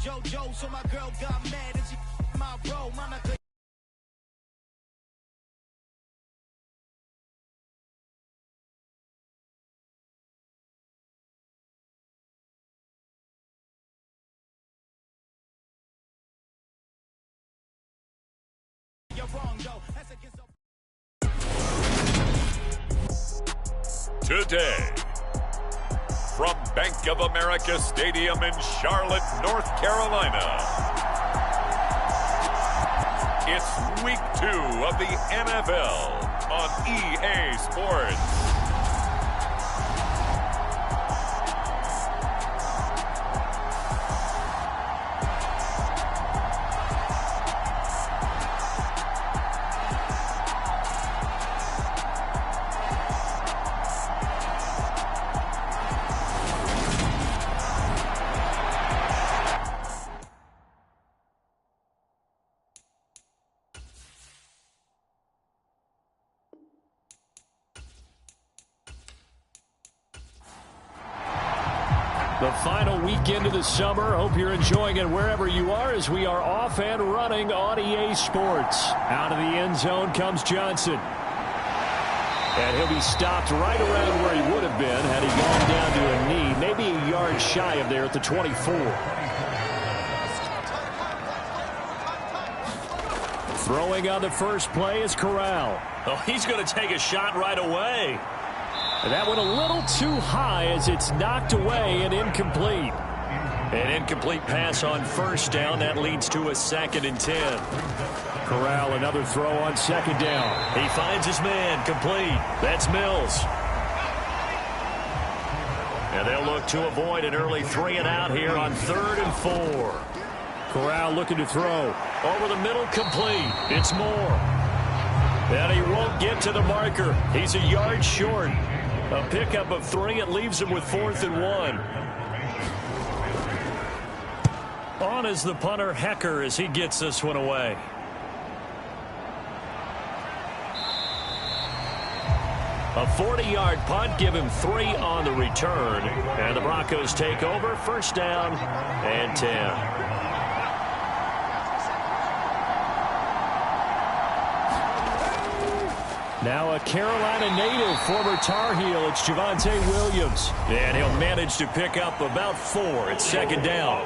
JoJo, so my girl got mad and she my bro. Mama could you're wrong, though. That's against the Today, from Bank of America Stadium in Charlotte, North Carolina, it's Week 2 of the NFL on EA Sports. The final weekend of the summer. Hope you're enjoying it wherever you are as we are off and running on EA Sports. Out of the end zone comes Johnson. And he'll be stopped right around where he would have been had he gone down to a knee, maybe a yard shy of there at the 24. Throwing on the first play is Corral. Oh, he's going to take a shot right away. That one a little too high as it's knocked away and incomplete. An incomplete pass on first down. That leads to a 2nd and 10. Corral, another throw on 2nd down. He finds his man, complete. That's Mills. And they'll look to avoid an early 3 and out here on 3rd and 4. Corral looking to throw. Over the middle, complete. It's Moore. And he won't get to the marker. He's a yard short. A pickup of 3. It leaves him with 4th and 1. On is the punter, Hecker, as he gets this one away. A 40-yard punt, give him 3 on the return. And the Broncos take over, 1st down and 10. Now a Carolina native, former Tar Heel, it's Javonte Williams. And he'll manage to pick up about 4. It's 2nd down.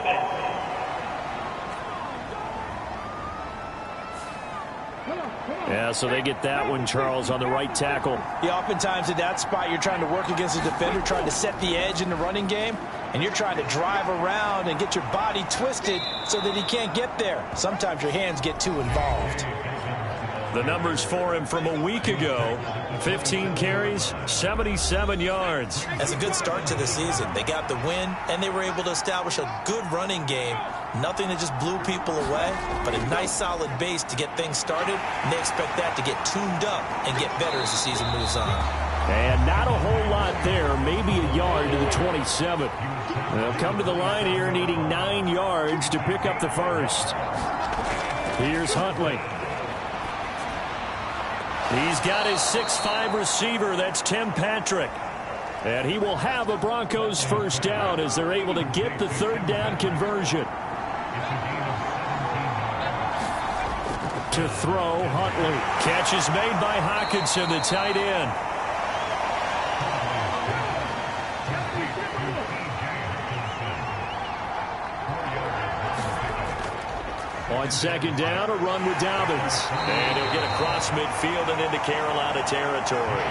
Yeah, so they get that one, Charles, on the right tackle. Yeah, oftentimes in that spot, you're trying to work against a defender, trying to set the edge in the running game, and you're trying to drive around and get your body twisted so that he can't get there. Sometimes your hands get too involved. The numbers for him from a week ago, 15 carries, 77 yards. That's a good start to the season. They got the win, and they were able to establish a good running game. Nothing that just blew people away, but a nice solid base to get things started, and they expect that to get tuned up and get better as the season moves on. And not a whole lot there, maybe a yard to the 27. They'll come to the line here needing 9 yards to pick up the first. Here's Huntley. He's got his 6'5" receiver. That's Tim Patrick. And he will have a Broncos 1st down as they're able to get the 3rd down conversion. To throw, Huntley. Catch is made by Hockenson, the tight end. On 2nd down, a run with Dobbins. And he'll get across midfield and into Carolina territory.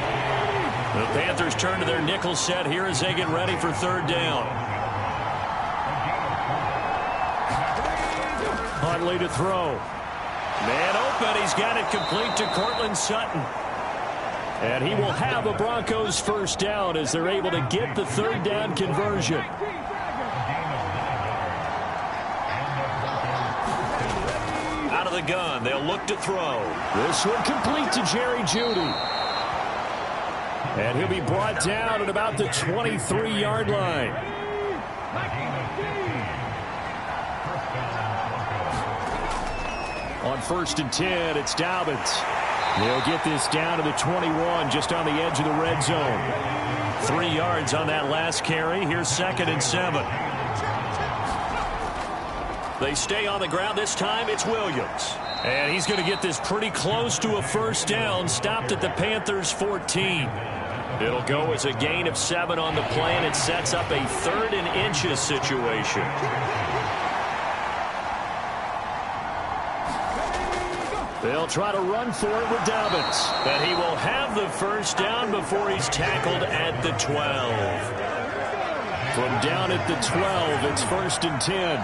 The Panthers turn to their nickel set here as they get ready for 3rd down. Huntley to throw. Man open. He's got it complete to Cortland Sutton. And he will have a Broncos 1st down as they're able to get the 3rd down conversion. Out of the gun. They'll look to throw. This one complete to Jerry Jeudy. And he'll be brought down at about the 23-yard line. On 1st and 10, it's Dobbins. They'll get this down to the 21, just on the edge of the red zone. 3 yards on that last carry. Here's 2nd and 7. They stay on the ground. This time it's Williams. And he's going to get this pretty close to a first down. Stopped at the Panthers' 14. It'll go as a gain of 7 on the play, and it sets up a 3rd and inches situation. They'll try to run for it with Dobbins. And he will have the first down before he's tackled at the 12. From down at the 12, it's 1st and 10.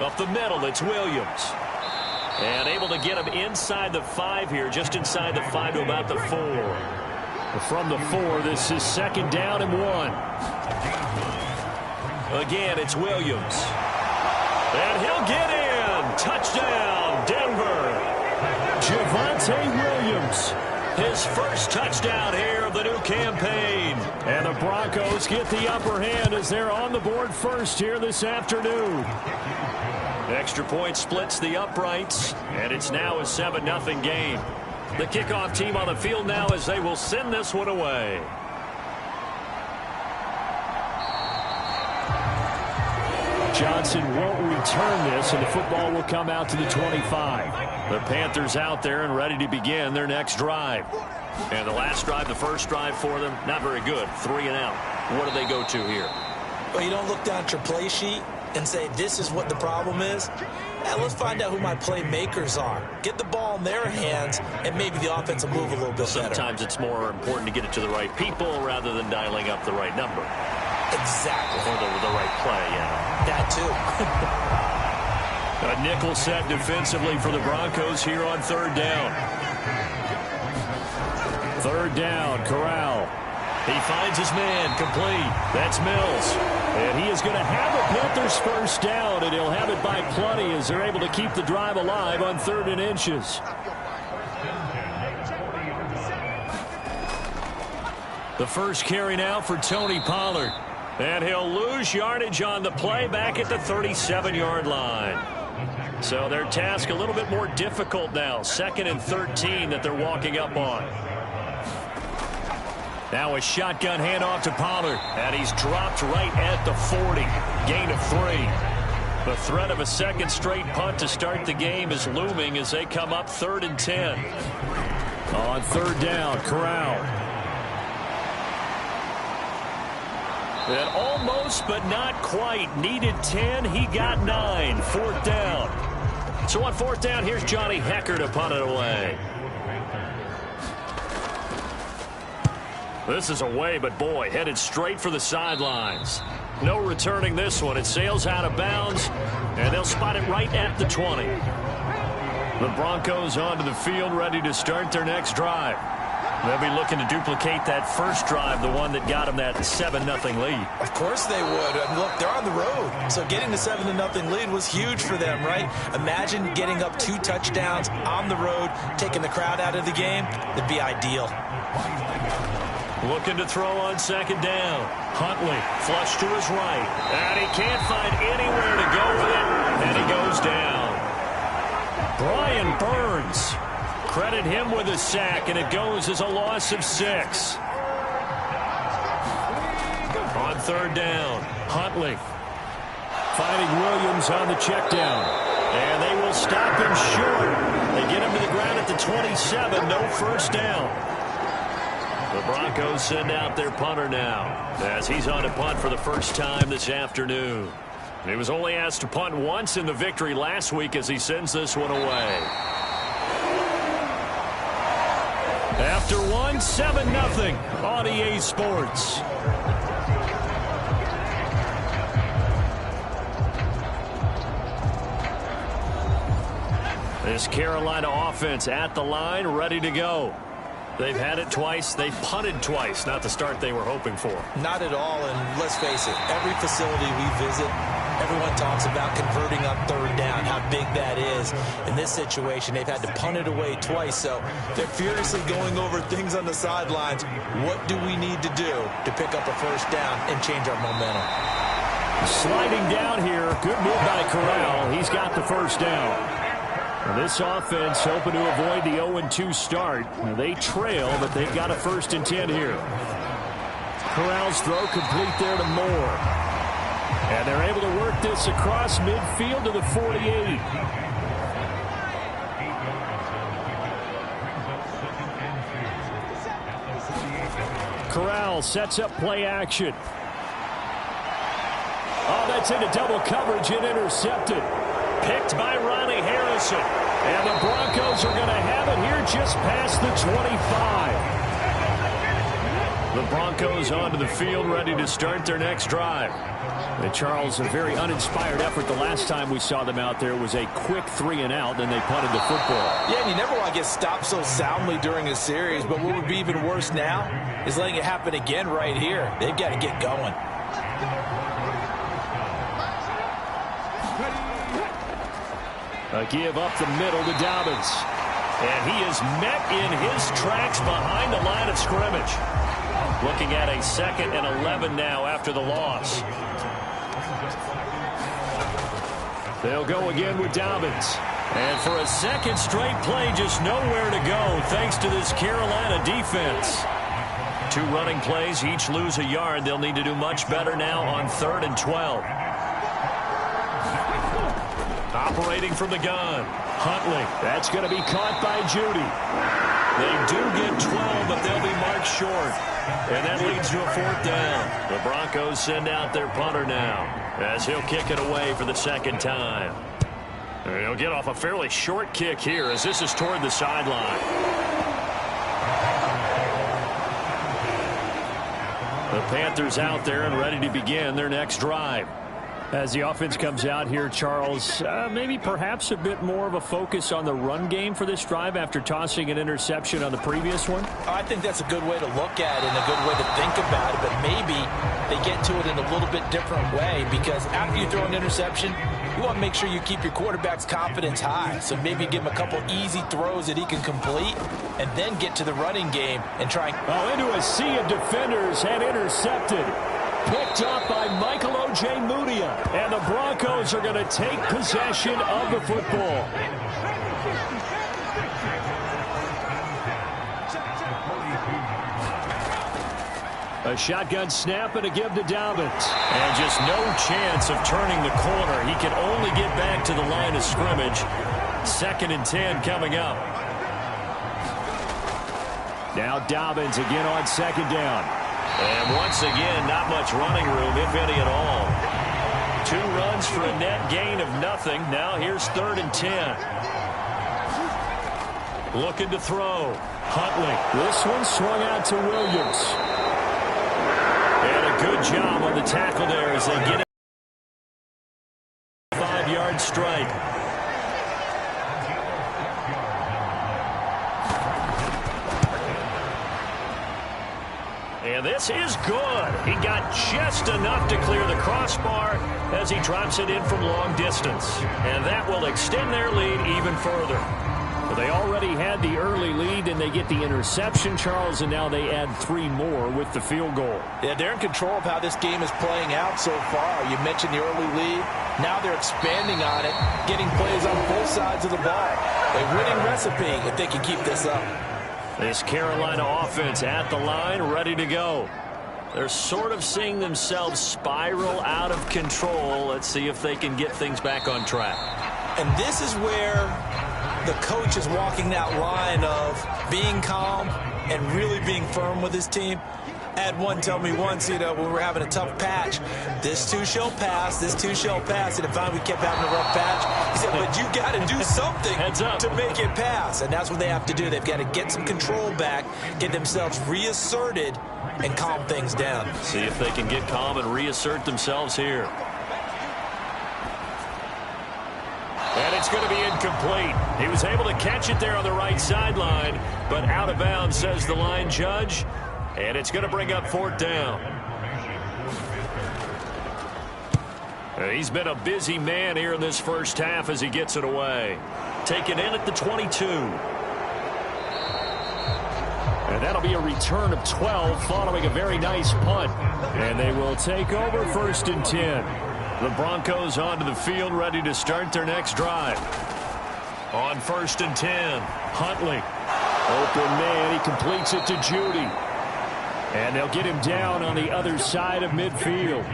Up the middle, it's Williams. And able to get him inside the 5 here, just inside the 5 to about the 4. From the 4, this is 2nd down and 1. Again, it's Williams. And he'll get in. Touchdown, Denver. Javonte Williams. His first touchdown here of the new campaign. And the Broncos get the upper hand as they're on the board first here this afternoon. Extra point splits the uprights, and it's now a 7-0 game. The kickoff team on the field now as they will send this one away. Johnson won't return this, and the football will come out to the 25. The Panthers out there and ready to begin their next drive. And the last drive, the first drive for them, not very good. 3 and out. What do they go to here? Well, you don't look down at your play sheet and say, this is what the problem is. Let's find out who my playmakers are. Get the ball in their hands, and maybe the offense will move a little bit better. Sometimes it's more important to get it to the right people rather than dialing up the right number. Exactly. Or the right play, yeah. That too. A nickel set defensively for the Broncos here on 3rd down. 3rd down, Corral. He finds his man, complete. That's Mills. And he is going to have a Panthers first down, and he'll have it by plenty as they're able to keep the drive alive on 3rd and inches. The first carry now for Tony Pollard. And he'll lose yardage on the play back at the 37-yard line. So their task a little bit more difficult now. 2nd and 13 that they're walking up on. Now a shotgun handoff to Pollard. And he's dropped right at the 40. Gain of 3. The threat of a second straight punt to start the game is looming as they come up 3rd and 10. On 3rd down, Corral. And almost, but not quite. Needed 10. He got 9. 4th down. So on 4th down, here's Johnny Hecker to punt it away. This is away, but boy, headed straight for the sidelines. No returning this one. It sails out of bounds, and they'll spot it right at the 20. The Broncos onto the field, ready to start their next drive. They'll be looking to duplicate that first drive, the one that got them that 7-0 lead. Of course they would. Look, they're on the road. So getting the 7-0 lead was huge for them, right? Imagine getting up 2 touchdowns on the road, taking the crowd out of the game. It'd be ideal. Looking to throw on 2nd down. Huntley, flush to his right. And he can't find anywhere to go with it. And he goes down. Brian Burns. Credit him with a sack, and it goes as a loss of 6. On 3rd down, Huntley. Finding Williams on the check down. And they will stop him short. They get him to the ground at the 27. No first down. The Broncos send out their punter now as he's on to punt for the first time this afternoon. He was only asked to punt once in the victory last week as he sends this one away. After 7-0 on EA Sports. This Carolina offense at the line, ready to go. They've had it twice. They've punted twice. Not the start they were hoping for. Not at all, and let's face it, every facility we visit, everyone talks about converting on 3rd down, how big that is. In this situation, they've had to punt it away twice, so they're furiously going over things on the sidelines. What do we need to do to pick up a first down and change our momentum? Sliding down here. Good move by Corral. He's got the first down. And this offense hoping to avoid the 0-2 start. They trail, but they've got a 1st and 10 here. Corral's throw complete there to Moore. And they're able to work this across midfield to the 48. Corral sets up play action. Oh, that's into double coverage and intercepted. Picked by Ronnie Harrison. And the Broncos are going to have it here just past the 25. The Broncos onto the field, ready to start their next drive. And Charles, a very uninspired effort the last time we saw them out there was a quick 3-and-out, then they punted the football. Yeah, and you never want to get stopped so soundly during a series, but what would be even worse now is letting it happen again right here. They've got to get going. A give up the middle to Dobbins. And he is met in his tracks behind the line of scrimmage. Looking at a 2nd and 11 now after the loss. They'll go again with Dobbins. And for a 2nd straight play, just nowhere to go thanks to this Carolina defense. 2 running plays, each lose a yard. They'll need to do much better now on 3rd and 12. Operating from the gun. Huntley. That's going to be caught by Judy. They do get 12, but they'll be marked short. And that leads to a 4th down. The Broncos send out their punter now as he'll kick it away for the 2nd time. And he'll get off a fairly short kick here as this is toward the sideline. The Panthers out there and ready to begin their next drive. As the offense comes out here, Charles, maybe perhaps a bit more of a focus on the run game for this drive after tossing an interception on the previous one? I think that's a good way to look at it and a good way to think about it, but maybe they get to it in a little bit different way because after you throw an interception, you want to make sure you keep your quarterback's confidence high. So maybe give him a couple easy throws that he can complete and then get to the running game and try. Oh, into a sea of defenders and intercepted. Picked up by Michael Ojemudia. And the Broncos are going to take possession of the football. A shotgun snap and a give to Dobbins. And just no chance of turning the corner. He can only get back to the line of scrimmage. 2nd and 10 coming up. Now Dobbins again on 2nd down. And once again, not much running room, if any at all. 2 runs for a net gain of nothing. Now here's 3rd and 10. Looking to throw. Huntley. This one swung out to Williams. And a good job on the tackle there as they get it. 5-yard strike. And this is good. He got just enough to clear the crossbar as he drops it in from long distance. And that will extend their lead even further. Well, they already had the early lead, and they get the interception, Charles, and now they add 3 more with the field goal. Yeah, they're in control of how this game is playing out so far. You mentioned the early lead. Now they're expanding on it, getting plays on both sides of the ball. A winning recipe if they can keep this up. This Carolina offense at the line, ready to go. They're sort of seeing themselves spiral out of control. Let's see if they can get things back on track. And this is where the coach is walking that line of being calm and really being firm with his team. I had one tell me once, when we were having a tough patch, this too shall pass, this too shall pass. And if finally we kept having a rough patch, he said, but you got to do something to make it pass. And that's what they have to do. They've got to get some control back, get themselves reasserted, and calm things down. See if they can get calm and reassert themselves here. And it's going to be incomplete. He was able to catch it there on the right sideline, but out of bounds, says the line judge. And it's going to bring up 4th down. He's been a busy man here in this first half as he gets it away. Taken in at the 22. And that'll be a return of 12 following a very nice punt. And they will take over 1st and 10. The Broncos onto the field ready to start their next drive. On 1st and 10, Huntley. Open man, he completes it to Judy. And they'll get him down on the other side of midfield.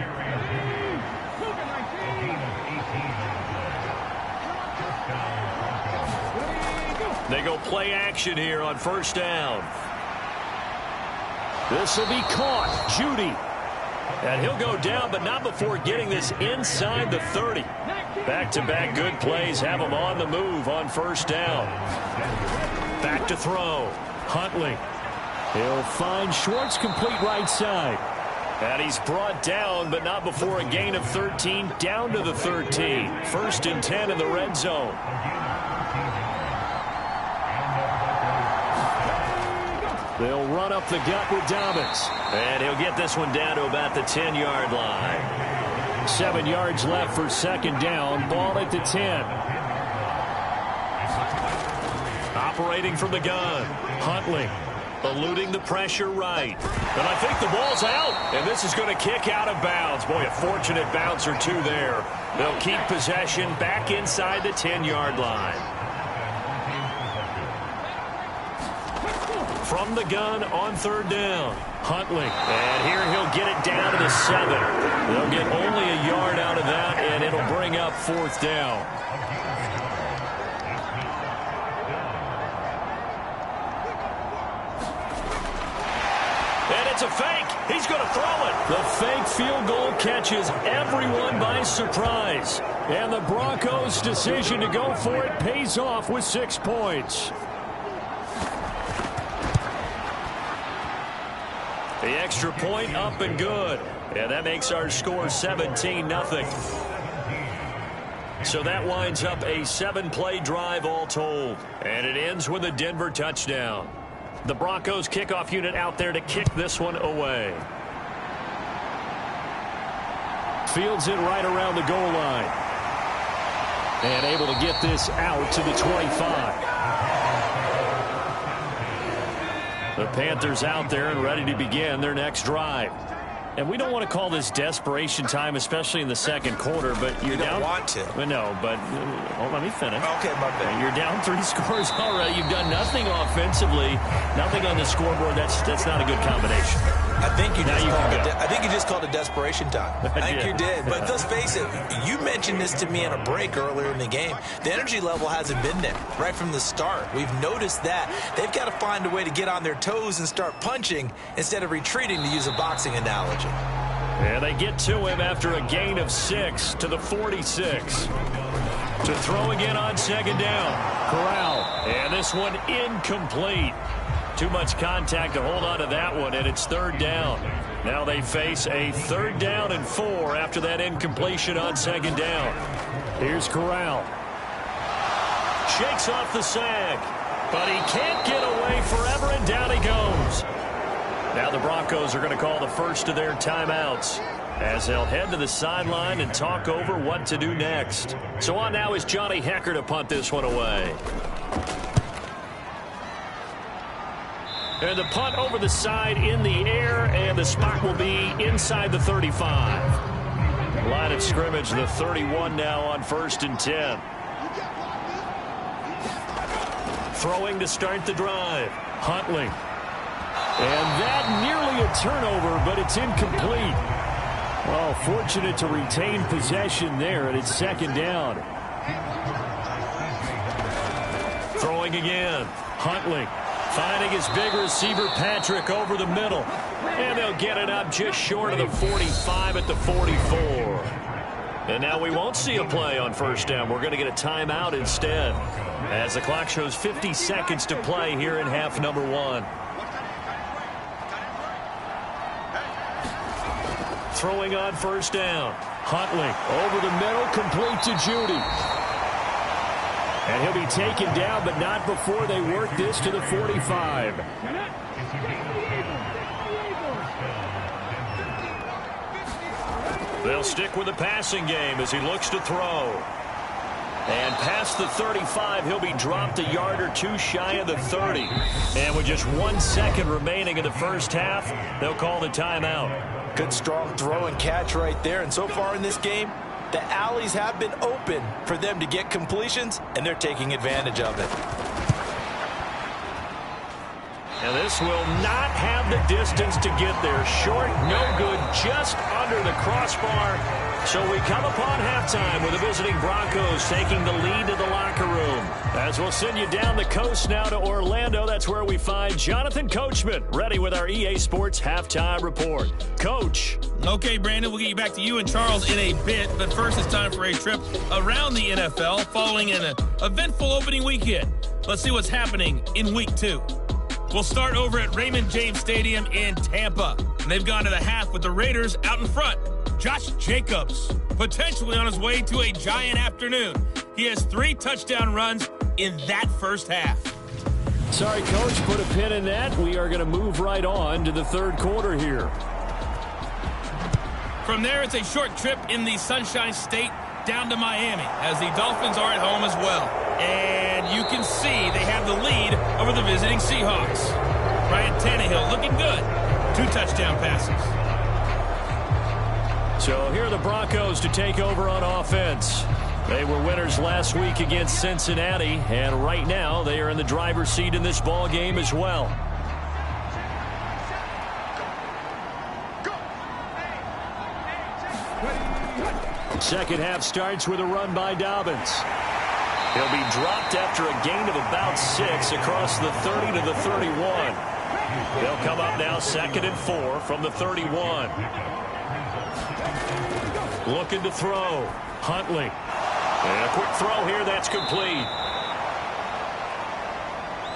They go play action here on 1st down. This will be caught. Judy. And he'll go down, but not before getting this inside the 30. Back-to-back good plays have him on the move on 1st down. Back to throw. Huntley. He'll find Schwartz, complete right side. And he's brought down, but not before a gain of 13, down to the 13. 1st and 10 in the red zone. They'll run up the gut with Dobbins. And he'll get this one down to about the 10-yard line. 7 yards left for 2nd down. Ball at the 10. Operating from the gun. Huntley. Eluding the pressure right. And I think the ball's out. And this is going to kick out of bounds. Boy, a fortunate bounce or two there. They'll keep possession back inside the 10-yard line. From the gun on 3rd down. Huntley. And here he'll get it down to the 7. They'll get only a yard out of that, and it'll bring up 4th down. And it's a fake. He's going to throw it. The fake field goal catches everyone by surprise. And the Broncos' decision to go for it pays off with 6 points. The extra point up and good. And that makes our score 17-0. So that winds up a 7-play drive all told. And it ends with a Denver touchdown. The Broncos kickoff unit out there to kick this one away. Fields it right around the goal line. And able to get this out to the 25. The Panthers out there and ready to begin their next drive. And we don't want to call this desperation time, especially in the 2nd quarter, but you're down. You don't want to. No, but let me finish. Okay, my bad. You're down 3 scores already. You've done nothing offensively, nothing on the scoreboard. That's not a good combination. I think you just called it desperation time. I think you did. But let's face it, you mentioned this to me in a break earlier in the game. The energy level hasn't been there right from the start. We've noticed that. They've got to find a way to get on their toes and start punching instead of retreating, to use a boxing analogy. And they get to him after a gain of 6 to the 46. To throw again on 2nd down. Corral. And this one incomplete. Too much contact to hold on to that one, and it's 3rd down. Now they face a 3rd down and 4 after that incompletion on 2nd down. Here's Corral. Shakes off the sack, but he can't get away forever, and down he goes. Now the Broncos are going to call the first of their timeouts as they'll head to the sideline and talk over what to do next. So on now is Johnny Hecker to punt this one away. And the punt over the side in the air, and the spot will be inside the 35. Line of scrimmage, the 31 now on 1st and 10. Throwing to start the drive. Huntley. And that nearly a turnover, but it's incomplete. Well, fortunate to retain possession there, and it's 2nd down. Throwing again. Huntley. Finding his big receiver, Patrick, over the middle. And they'll get it up just short of the 45 at the 44. And now we won't see a play on 1st down. We're going to get a timeout instead, as the clock shows 50 seconds to play here in half number 1. Throwing on 1st down. Huntley over the middle, complete to Judy. And he'll be taken down, but not before they work this to the 45. They'll stick with the passing game as he looks to throw. And past the 35, he'll be dropped a yard or 2 shy of the 30. And with just 1 second remaining in the first half, they'll call the timeout. Good strong throw and catch right there. And so far in this game, The alleys have been open for them to get completions, and they're taking advantage of it. And this will not have the distance to get there. Short, no good, just under the crossbar. So we come upon halftime with the visiting Broncos taking the lead to the locker room. As we'll send you down the coast now to Orlando, that's where we find Jonathan Coachman, ready with our EA Sports Halftime Report. Coach. Okay, Brandon, we'll get you back to you and Charles in a bit, but first it's time for a trip around the NFL following an eventful opening weekend. Let's see what's happening in Week 2. We'll start over at Raymond James Stadium in Tampa, and they've gone to the half with the Raiders out in front. Josh Jacobs, potentially on his way to a giant afternoon. He has 3 touchdown runs in that first half. Sorry, Coach, put a pin in that. We are going to move right on to the third quarter here. From there, it's a short trip in the Sunshine State down to Miami, as the Dolphins are at home as well. And you can see they have the lead over the visiting Seahawks. Ryan Tannehill looking good. 2 touchdown passes. So here are the Broncos to take over on offense. They were winners last week against Cincinnati, and right now they are in the driver's seat in this ball game as well. Second half starts with a run by Dobbins. He'll be dropped after a gain of about 6 across the 30 to the 31. They'll come up now 2nd and 4 from the 31. Looking to throw. Huntley. And a quick throw here. That's complete.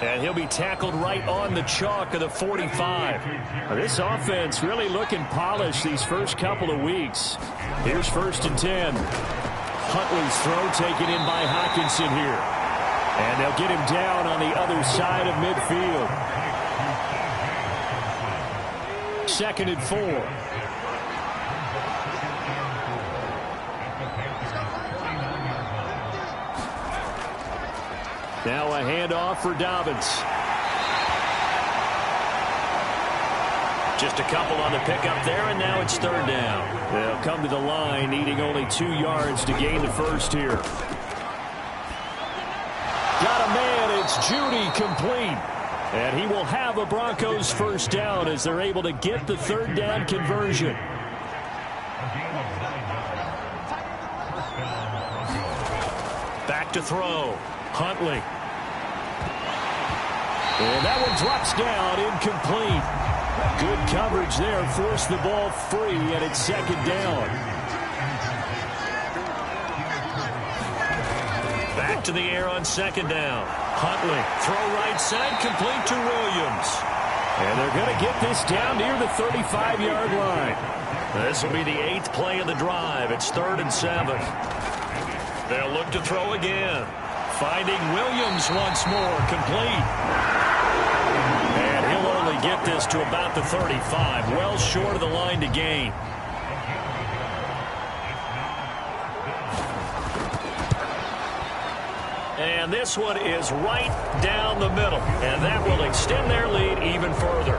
And he'll be tackled right on the chalk of the 45. This offense really looking polished these first couple of weeks. Here's 1st and 10. Huntley's throw taken in by Hockenson here. And they'll get him down on the other side of midfield. 2nd and 4. Now a handoff for Dobbins. Just a couple on the pickup there, and now it's 3rd down. They'll come to the line, needing only 2 yards to gain the first here. Got a man, it's Judy, complete. And he will have a Broncos first down as they're able to get the 3rd down conversion. Back to throw. Huntley. And that one drops down, incomplete. Good coverage there, forced the ball free, and it's 2nd down. Back to the air on 2nd down. Huntley, throw right side, complete to Williams. And they're going to get this down near the 35-yard line. This will be the 8th play of the drive. It's 3rd and 7. They'll look to throw again. Finding Williams once more, complete. And he'll only get this to about the 35, well short of the line to gain. And this one is right down the middle, and that will extend their lead even further.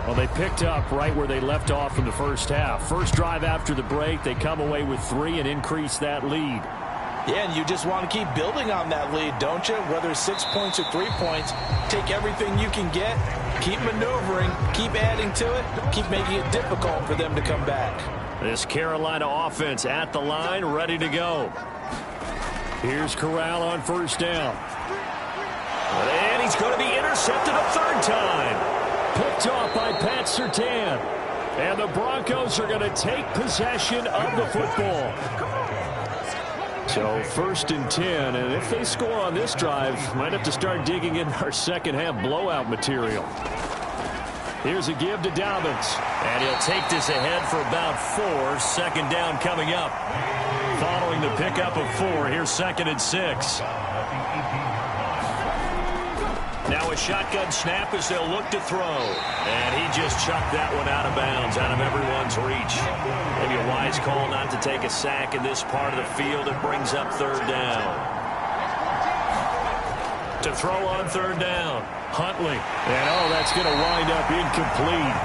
Well, they picked up right where they left off in the first half. First drive after the break, they come away with 3 and increase that lead. Yeah, and you just want to keep building on that lead, don't you? Whether it's 6 points or 3 points, take everything you can get, keep maneuvering, keep adding to it, keep making it difficult for them to come back. This Carolina offense at the line, ready to go. Here's Corral on 1st down. And he's going to be intercepted a 3rd time. Picked off by Pat Surtain. And the Broncos are going to take possession of the football. So 1st and 10, and if they score on this drive, might have to start digging in our second half blowout material. Here's a give to Dobbins. And he'll take this ahead for about 4. 2nd down coming up. Following the pickup of 4, here's 2nd and 6. Now a shotgun snap as they'll look to throw. And he just chucked that one out of bounds, out of everyone's reach. Maybe a wise call not to take a sack in this part of the field. It brings up 3rd down. To throw on 3rd down, Huntley. And, oh, that's going to wind up incomplete.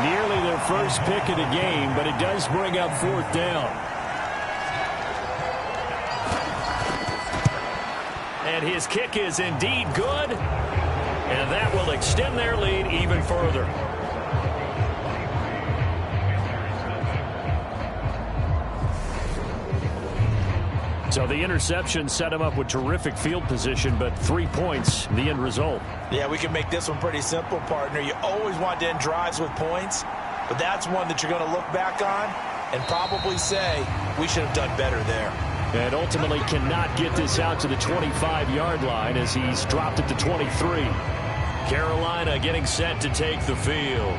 Nearly their first pick of the game, but it does bring up fourth down. And his kick is indeed good. And that will extend their lead even further. So the interception set him up with terrific field position, but 3 points, the end result. Yeah, we can make this one pretty simple, partner. You always want to end drives with points, but that's one that you're going to look back on and probably say, we should have done better there. And ultimately cannot get this out to the 25-yard line as he's dropped it to 23. Carolina getting set to take the field.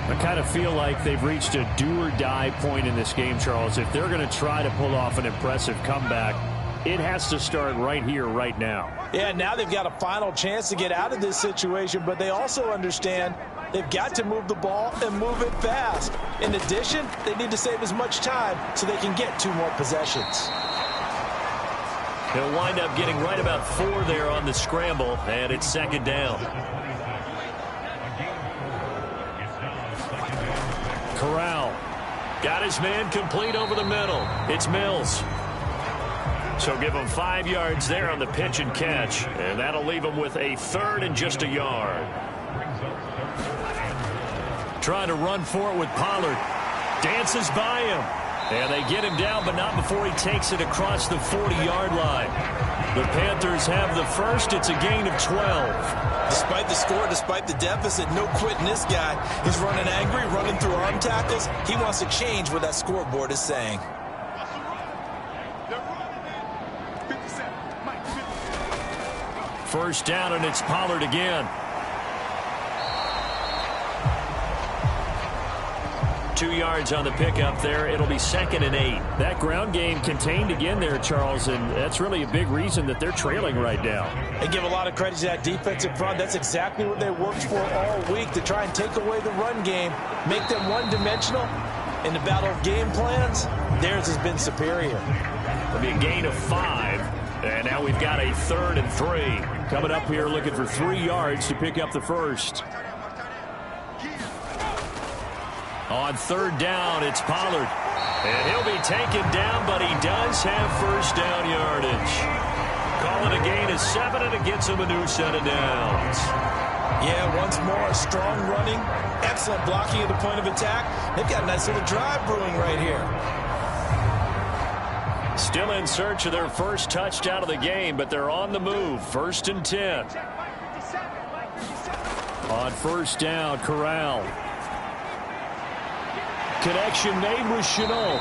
I kind of feel like they've reached a do-or-die point in this game, Charles. If they're going to try to pull off an impressive comeback, it has to start right here, right now. Yeah, now they've got a final chance to get out of this situation, but they also understand they've got to move the ball and move it fast. In addition, they need to save as much time so they can get 2 more possessions. He'll wind up getting right about 4 there on the scramble, and it's second down. Corral got his man complete over the middle. It's Mills. So give him 5 yards there on the pitch and catch, and that'll leave him with a 3rd and just a yard. Trying to run for it with Pollard. Dances by him. And they get him down, but not before he takes it across the 40-yard line. The Panthers have the first. It's a gain of 12. Despite the score, despite the deficit, no quitting this guy. He's running angry, running through arm tackles. He wants to change what that scoreboard is saying. First down, and it's Pollard again. 2 yards on the pickup there. It'll be 2nd and 8. That ground game contained again there, Charles, and that's really a big reason that they're trailing right now. They give a lot of credit to that defensive front. That's exactly what they worked for all week, to try and take away the run game, make them one-dimensional. In the battle of game plans, theirs has been superior. It'll be a gain of 5, and now we've got a 3rd and 3. Coming up here looking for 3 yards to pick up the first. On 3rd down, it's Pollard. And he'll be taken down, but he does have first down yardage. Call it a gain of 7, and it gets him a new set of downs. Yeah, once more, strong running, excellent blocking at the point of attack. They've got a nice little drive brewing right here. Still in search of their first touchdown of the game, but they're on the move. 1st and 10. On first down, Corral. Connection made with Chenault.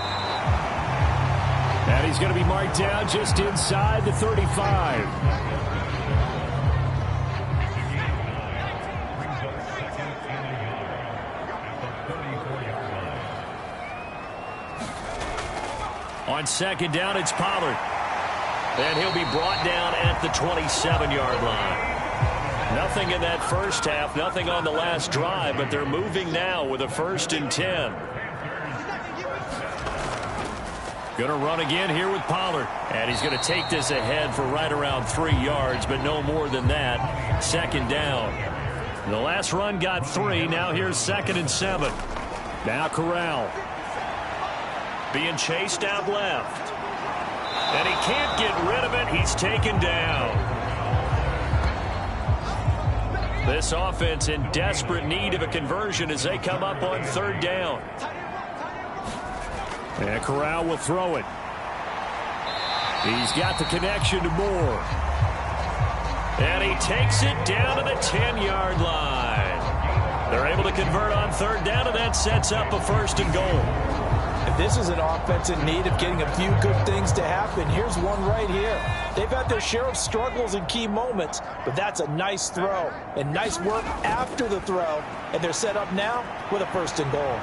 And he's going to be marked down just inside the 35. On 2nd down, it's Pollard. And he'll be brought down at the 27-yard line. Nothing in that first half, nothing on the last drive, but they're moving now with a 1st and 10. Going to run again here with Pollard. And he's going to take this ahead for right around 3 yards, but no more than that. 2nd down. The last run got 3. Now here's 2nd and 7. Now Corral. Being chased out left. And he can't get rid of it. He's taken down. This offense in desperate need of a conversion as they come up on 3rd down. And Corral will throw it. He's got the connection to Moore. And he takes it down to the 10-yard line. They're able to convert on 3rd down, and that sets up a 1st and goal. If this is an offense in need of getting a few good things to happen, here's one right here. They've had their share of struggles in key moments, but that's a nice throw and nice work after the throw, and they're set up now with a 1st and goal.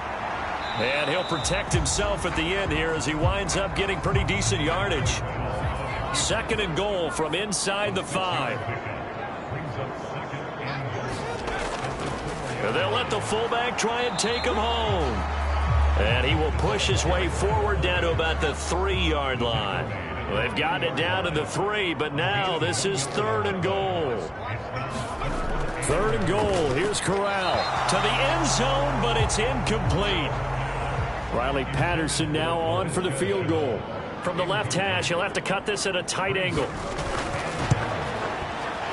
And he'll protect himself at the end here as he winds up getting pretty decent yardage. 2nd and goal from inside the 5. And they'll let the fullback try and take him home. And he will push his way forward down to about the 3-yard line. Well, they've gotten it down to the 3, but now this is 3rd and goal. 3rd and goal. Here's Corral. To the end zone, but it's incomplete. Riley Patterson now on for the field goal. From the left hash, he'll have to cut this at a tight angle.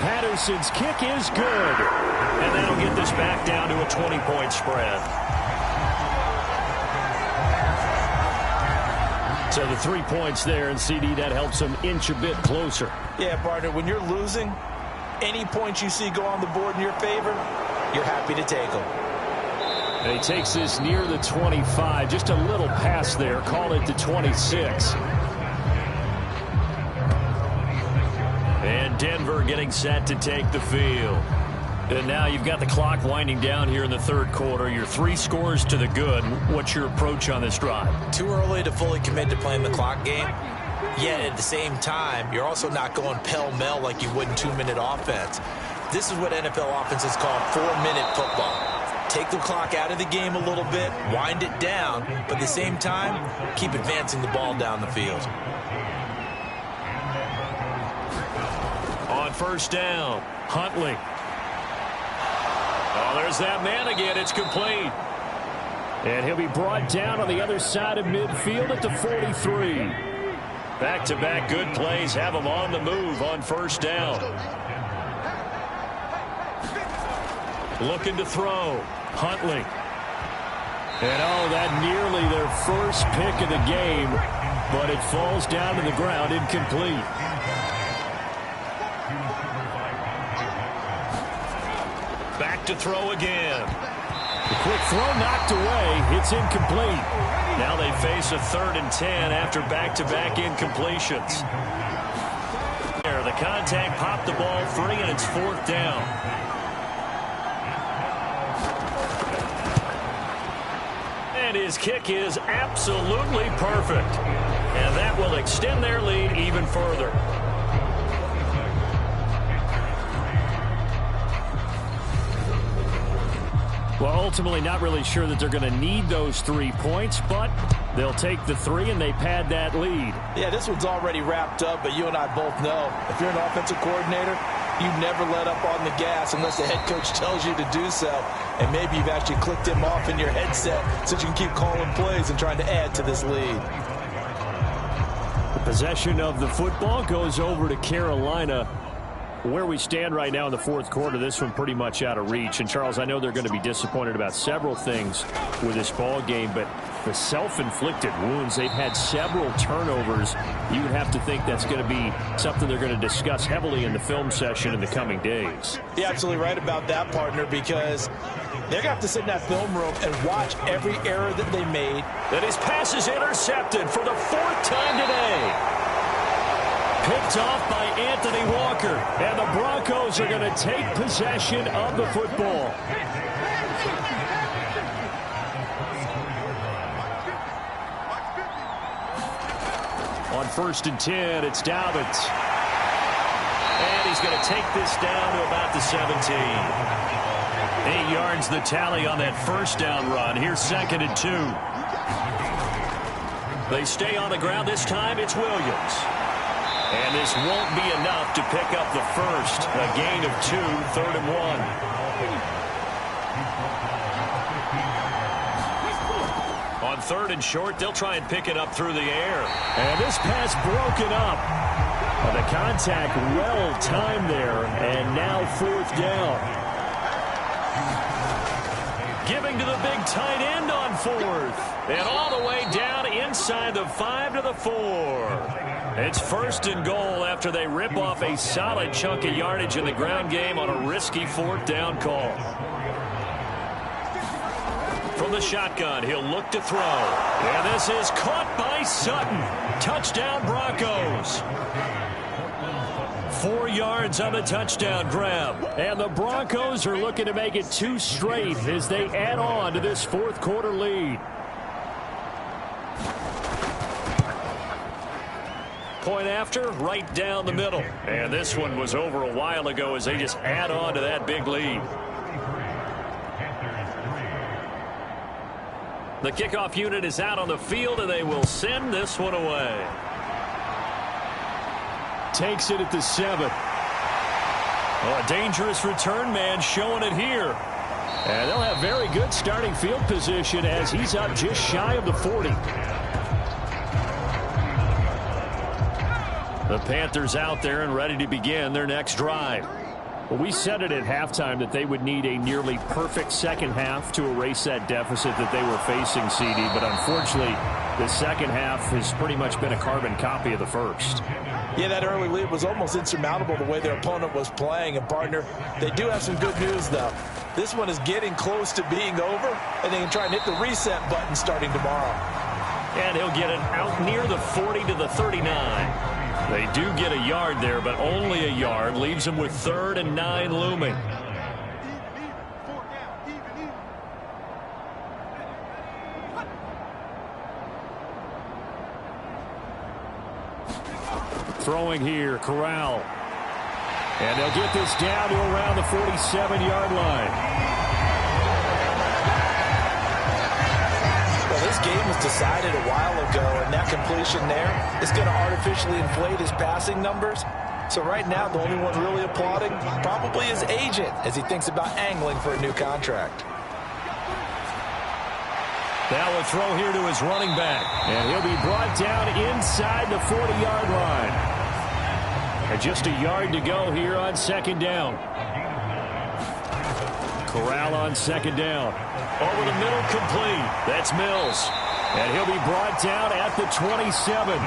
Patterson's kick is good. And that'll get this back down to a 20-point spread. So the 3 points there, and CD, that helps them inch a bit closer. Yeah, partner, when you're losing, any points you see go on the board in your favor, you're happy to take them. And he takes this near the 25. Just a little pass there. Call it the 26. And Denver getting set to take the field. And now you've got the clock winding down here in the 3rd quarter. You're 3 scores to the good. What's your approach on this drive? Too early to fully commit to playing the clock game. Yet at the same time, you're also not going pell-mell like you would in 2-minute offense. This is what NFL offenses call 4-minute football. Take the clock out of the game a little bit, wind it down, but at the same time, keep advancing the ball down the field. On 1st down, Huntley. Oh, there's that man again. It's complete. And he'll be brought down on the other side of midfield at the 43. Back-to-back good plays have him on the move on 1st down. Looking to throw. Huntley. And that nearly their first pick of the game, but it falls down to the ground incomplete. Back to throw again. The quick throw knocked away. It's incomplete. Now they face a 3rd and 10 after back-to-back incompletions. The contact popped the ball free, and it's 4th down. And his kick is absolutely perfect. And that will extend their lead even further. Well, ultimately not really sure that they're going to need those 3 points, but they'll take the 3 and they pad that lead. Yeah, this one's already wrapped up, but you and I both know if you're an offensive coordinator, you never let up on the gas unless the head coach tells you to do so. And maybe you've actually clicked him off in your headset so you can keep calling plays and trying to add to this lead. The possession of the football goes over to Carolina. Where we stand right now in the 4th quarter, this one pretty much out of reach. And, Charles, I know they're going to be disappointed about several things with this ball game, but the self-inflicted wounds, they've had several turnovers. You would have to think that's going to be something they're going to discuss heavily in the film session in the coming days. You're absolutely right about that, partner, because they're going to have to sit in that film room and watch every error that they made. And his pass is intercepted for the 4th time today. Picked off by Anthony Walker, and the Broncos are going to take possession of the football. On 1st and 10, it's Dobbins. And he's going to take this down to about the 17. 8 yards the tally on that 1st down run. Here's 2nd and 2. They stay on the ground. This time it's Williams. And this won't be enough to pick up the first. A gain of 2, 3rd and 1. On 3rd and short, they'll try and pick it up through the air. And this pass broken up. And the contact well timed there. And now 4th down. Giving to the big tight end on 4th. And all the way down inside the 5 to the 4. It's 1st and goal after they rip off a solid chunk of yardage in the ground game on a risky 4th down call. From the shotgun, he'll look to throw. And this is caught by Sutton. Touchdown, Broncos. 4 yards on the touchdown grab. And the Broncos are looking to make it 2 straight as they add on to this 4th quarter lead. Point after, right down the middle. And this one was over a while ago as they just add on to that big lead. The kickoff unit is out on the field, and they will send this one away. Takes it at the 7. Oh, a dangerous return man showing it here. And they'll have very good starting field position as he's up just shy of the 40. The Panthers out there and ready to begin their next drive. Well, we said it at halftime that they would need a nearly perfect second half to erase that deficit that they were facing, CD. But unfortunately, the second half has pretty much been a carbon copy of the first. Yeah, that early lead was almost insurmountable the way their opponent was playing. And, partner, they do have some good news, though. This one is getting close to being over, and they can try and hit the reset button starting tomorrow. And he'll get it out near the 40 to the 39. They do get a yard there, but only a yard. Leaves them with 3rd and 9 looming. Throwing here, Corral. And they'll get this down to around the 47-yard line. Well, this game was decided a while ago, and that completion there is going to artificially inflate his passing numbers. So right now, the only one really applauding probably his agent as he thinks about angling for a new contract. Now a throw here to his running back. And he'll be brought down inside the 40-yard line. And just a yard to go here on second down. Corral on second down. Over the middle, complete. That's Mills. And he'll be brought down at the 27.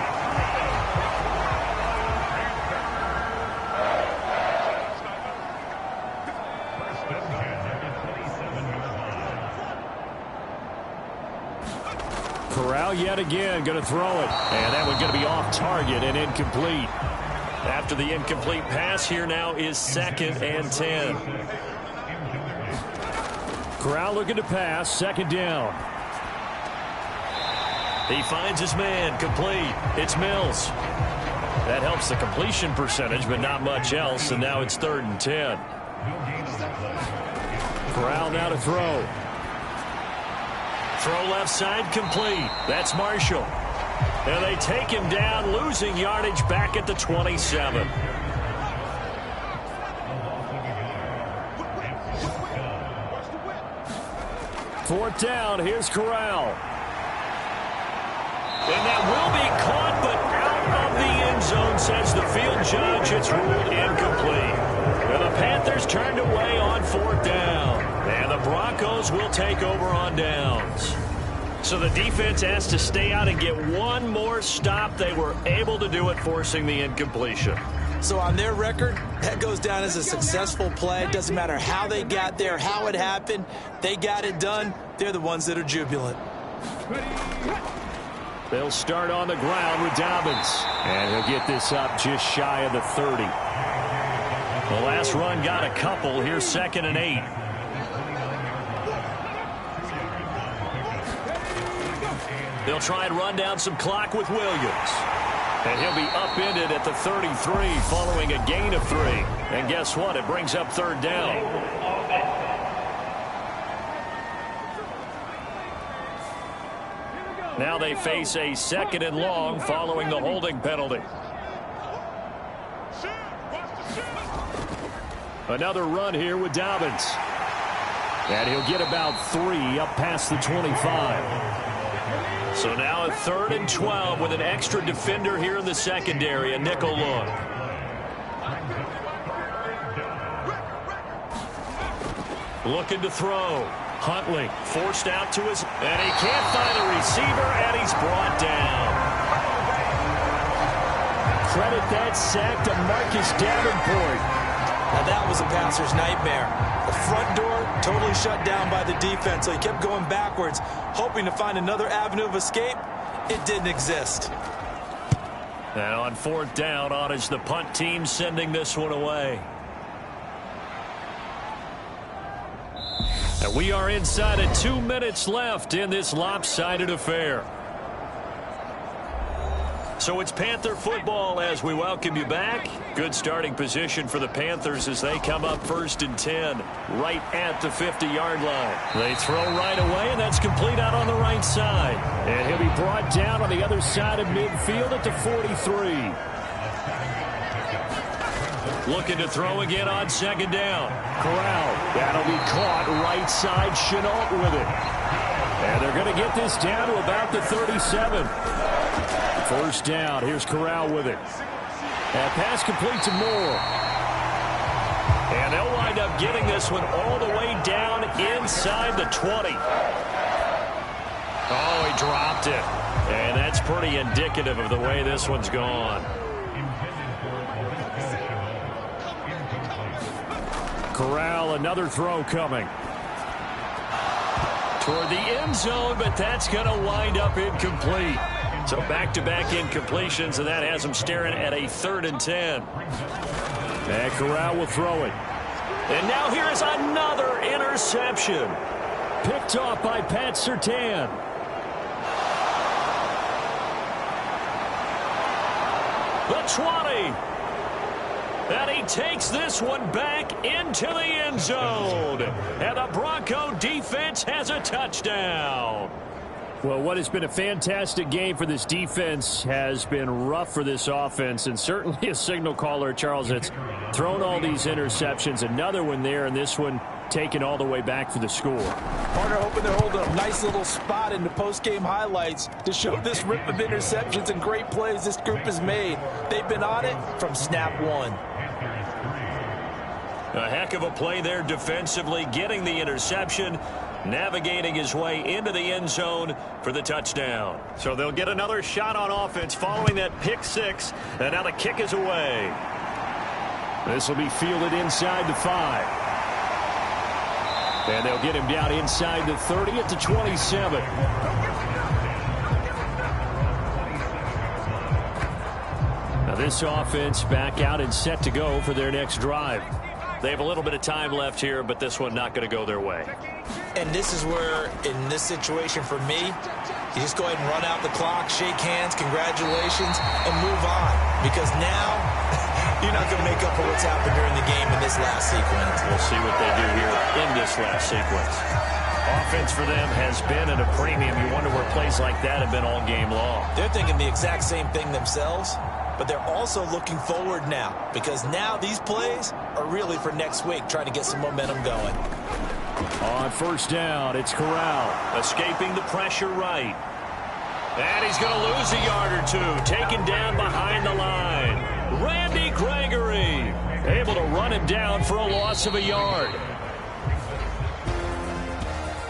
Corral yet again going to throw it. And that one's going to be off target and incomplete. After the incomplete pass, here now is 2nd and 10. Corral looking to pass, second down. He finds his man, complete. It's Mills. That helps the completion percentage, but not much else, and now it's 3rd and 10. Corral now to throw. Throw left side, complete. That's Marshall. And they take him down, losing yardage back at the 27. Fourth down, here's Corral. And that will be caught, but out of the end zone, says the field judge. It's ruled incomplete. And the Panthers turned away on 4th down. And the Broncos will take over on downs. So the defense has to stay out and get one more stop. They were able to do it, forcing the incompletion. So on their record, that goes down as a successful play. It doesn't matter how they got there, how it happened. They got it done. They're the ones that are jubilant. They'll start on the ground with Dobbins. And he'll get this up just shy of the 30. The last run got a couple. Here's 2nd and 8. They'll try and run down some clock with Williams. And he'll be upended at the 33 following a gain of 3. And guess what? It brings up 3rd down. Now they face a 2nd and long following the holding penalty. Another run here with Dobbins. And he'll get about 3 up past the 25. So now a 3rd and 12 with an extra defender here in the secondary, a nickel look. Looking to throw. Huntley forced out to his, and he can't find a receiver, and he's brought down. Credit that sack to Marcus Davenport. Now that was a passer's nightmare. The front door totally shut down by the defense, so he kept going backwards, hoping to find another avenue of escape. It didn't exist. And on 4th down, on is the punt team sending this one away. And we are inside of 2 minutes left in this lopsided affair. So it's Panther football as we welcome you back. Good starting position for the Panthers as they come up 1st and 10 right at the 50-yard line. They throw right away, and that's complete out on the right side. And he'll be brought down on the other side of midfield at the 43. Looking to throw again on second down. Corral. That'll be caught right side. Chenault with it. And they're going to get this down to about the 37. First down. Here's Corral with it. And pass complete to Moore. And they'll wind up getting this one all the way down inside the 20. Oh, he dropped it. And that's pretty indicative of the way this one's gone. Corral, another throw coming. Toward the end zone, but that's going to wind up incomplete. So back-to-back incompletions, and that has them staring at a 3rd and 10. And Corral will throw it. And now here is another interception. Picked off by Pat Surtain. The 20. And he takes this one back into the end zone. And the Bronco defense has a touchdown. Well, what has been a fantastic game for this defense has been rough for this offense, and certainly a signal caller, Charles, that's thrown all these interceptions. Another one there, and this one taken all the way back for the score. Partner hoping they're holding a nice little spot in the post-game highlights to show this rip of interceptions and great plays this group has made. They've been on it from snap one. A heck of a play there defensively, getting the interception, navigating his way into the end zone for the touchdown. So they'll get another shot on offense following that pick six, and now the kick is away. This will be fielded inside the 5. And they'll get him down inside the 30 at the 27. Now this offense back out and set to go for their next drive. They have a little bit of time left here, but this one not going to go their way. And this is where, in this situation for me, you just go ahead and run out the clock, shake hands, congratulations, and move on. Because now, you're not going to make up for what's happened during the game in this last sequence. We'll see what they do here in this last sequence. Offense for them has been at a premium. You wonder where plays like that have been all game long. They're thinking the exact same thing themselves, but they're also looking forward now, because now these plays are really for next week, trying to get some momentum going. On first down, it's Corral. Escaping the pressure right. And he's going to lose a yard or two. Taken down behind the line. Randy Gregory able to run him down for a loss of a yard.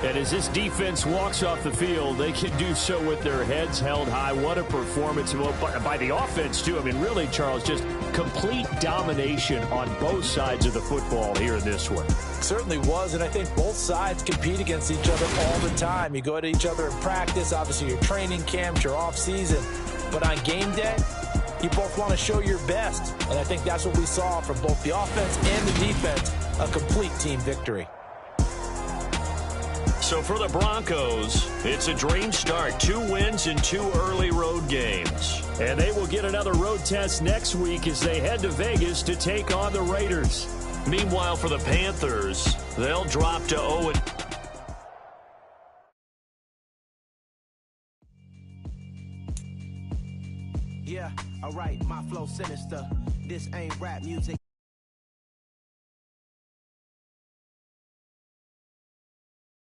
And as this defense walks off the field, they can do so with their heads held high. What a performance by the offense, too. I mean, really, Charles, just complete domination on both sides of the football here in this one. Certainly was, and I think both sides compete against each other all the time. You go at each other in practice, obviously your training camps, your off season, but on game day, you both want to show your best, and I think that's what we saw from both the offense and the defense, a complete team victory. So for the Broncos, it's a dream start. 2 wins in 2 early road games. And they will get another road test next week as they head to Vegas to take on the Raiders. Meanwhile, for the Panthers, they'll drop to 0. Yeah, alright, my flow sinister. This ain't rap music.